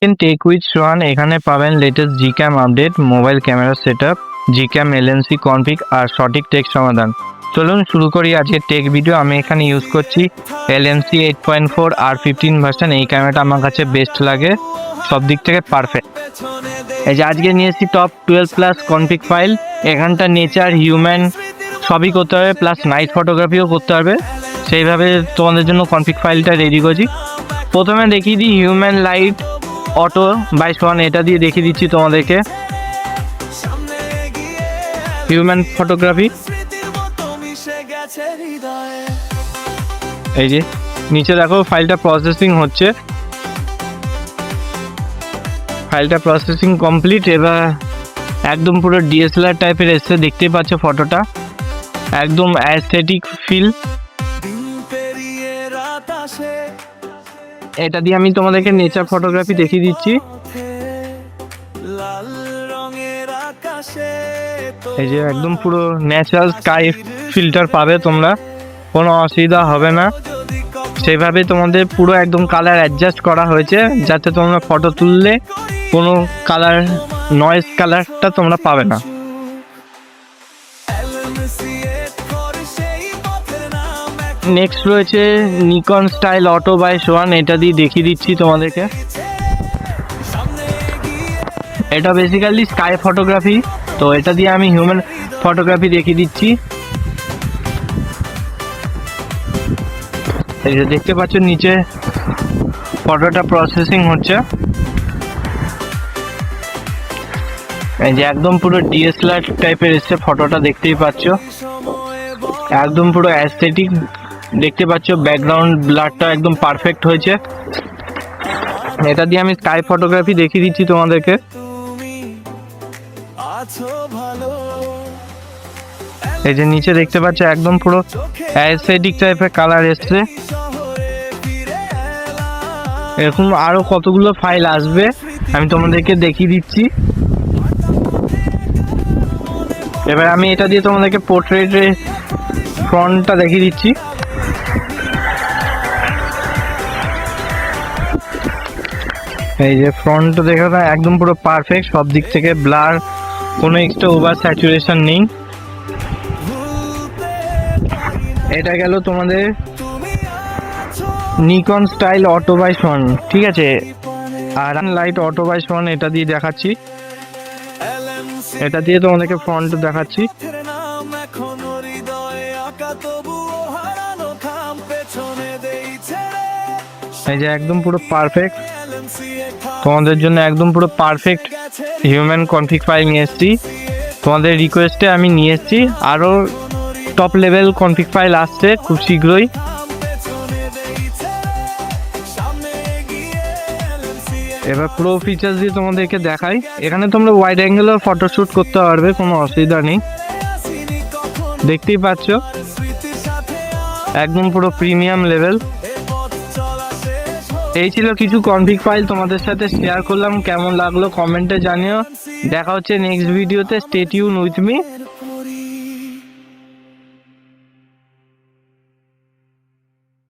দেখেন take with Sohan. এখানে পাবেন latest GCam update, mobile camera setup, GCam LNC config আর সঠিক টেক সমাধান। চলুন শুরু করি আজকের টেক ভিডিও। আমি এখানে ইউজ করছি এলএমসি 8.4 R15 ভার্সন। এই ক্যামেরাটা আমার কাছে বেস্ট লাগে, সব দিক থেকে পারফেক্ট। এই যে আজকে নিয়েছি টপ 12+ কনফিগ ফাইল। এখানটা নেচার, হিউম্যান সবই করতে হবে, প্লাস নাইট ফটোগ্রাফিও করতে হবে। সেইভাবে তোমাদের জন্য কনফিগ ফাইলটা রেডি করছি। প্রথমে দেখিয়ে দিই হিউম্যান লাইট অটো বাই সোহান, এটা দিয়ে দেখিয়ে দিচ্ছি তোমাদেরকে হিউম্যান ফটোগ্রাফি। এই যে নিচে দেখো ফাইলটা প্রসেসিং হচ্ছে, ফাইলটা প্রসেসিং কমপ্লিট। এবার একদম পুরো ডিএসএলআর টাইপের এসছে, দেখতেই পাচ্ছ ফটোটা একদম অ্যাস্থেটিক ফিল। এটা দিয়ে আমি তোমাদেরকে নেচার ফটোগ্রাফি দেখিয়ে দিচ্ছি। এই যে একদম পুরো ন্যাচারাল স্কাই ফিল্টার পাবে তোমরা, কোনো অসুবিধা হবে না। সেভাবে তোমাদের পুরো একদম কালার অ্যাডজাস্ট করা হয়েছে, যাতে তোমরা ফটো তুললে কোনো কালার নয়েজ কালারটা তোমরা পাবে না। নেক্সট রয়েছে নিকন স্টাইল অটো বাই সোহান, এটা দিয়ে দেখিয়ে দিচ্ছি তোমাদেরকে। এটা বেসিক্যালি স্কাই ফটোগ্রাফি, তো এটা দিয়ে আমি হিউম্যান ফটোগ্রাফি দেখিয়ে দিচ্ছি। এই যে দেখতে পাচ্ছ নিচে ফটোটা প্রসেসিং হচ্ছে। এই যে একদম পুরো ডিএসএলআর টাইপের এসছে ফটোটা, দেখতেই পাচ্ছ একদম পুরো অ্যাস্থেটিক দেখতে পাচ্ছ। ব্যাকগ্রাউন্ড ব্লারটা একদম পারফেক্ট হয়েছে। এটা দিয়ে আমি স্কাই ফটোগ্রাফি দেখিয়ে দিচ্ছি তোমাদেরকে। এই যে নিচে দেখতে পাচ্ছ একদম পুরো অ্যাস্থেটিক টাইপের কালার এসছে। এরকম আরো কতগুলো ফাইল আসবে, আমি তোমাদেরকে দেখিয়ে দিচ্ছি। এবার আমি এটা দিয়ে তোমাদেরকে পোর্ট্রেটের ফ্রন্টটা দেখিয়ে দিচ্ছি। এই যে ফ্রন্ট দেখা যায় একদম পুরো পারফেক্ট, সব দিক থেকে ব্লার, কোনো এক্সট্রা ওভার স্যাচুরেশন নেই। এটা গেল তোমাদের নিকন স্টাইল অটো বাই সোহান, ঠিক আছে। আর লাইট অটো বাই সোহান এটা দিয়ে দেখাচ্ছি, এটা দিয়ে তোমাদেরকে ফ্রন্ট দেখাচ্ছি। এই যে একদম পুরো পারফেক্ট তোমাদের জন্য, একদম পুরো পারফেক্ট হিউম্যান কনফিগ ফাইল নিয়ে এসেছি। তোমাদের রিকোয়েস্টে আমি নিয়ে এসেছি, আরও টপ লেভেল কনফিগ ফাইল আসছে খুব শীঘ্রই। এবার প্রো ফিচার্স দিয়ে তোমাদেরকে দেখাই। এখানে তোমরা ওয়াইড অ্যাঙ্গেলের ফটোশ্যুট করতে পারবে, কোনো অসুবিধা নেই। দেখতেই পাচ্ছ একদম পুরো প্রিমিয়াম লেভেল। এই ছিল কিছু কনফিগ ফাইল তোমাদের সাথে শেয়ার করলাম, কেমন লাগলো কমেন্টে জানিও। দেখা হচ্ছে নেক্সট ভিডিওতে। Stay tune with me.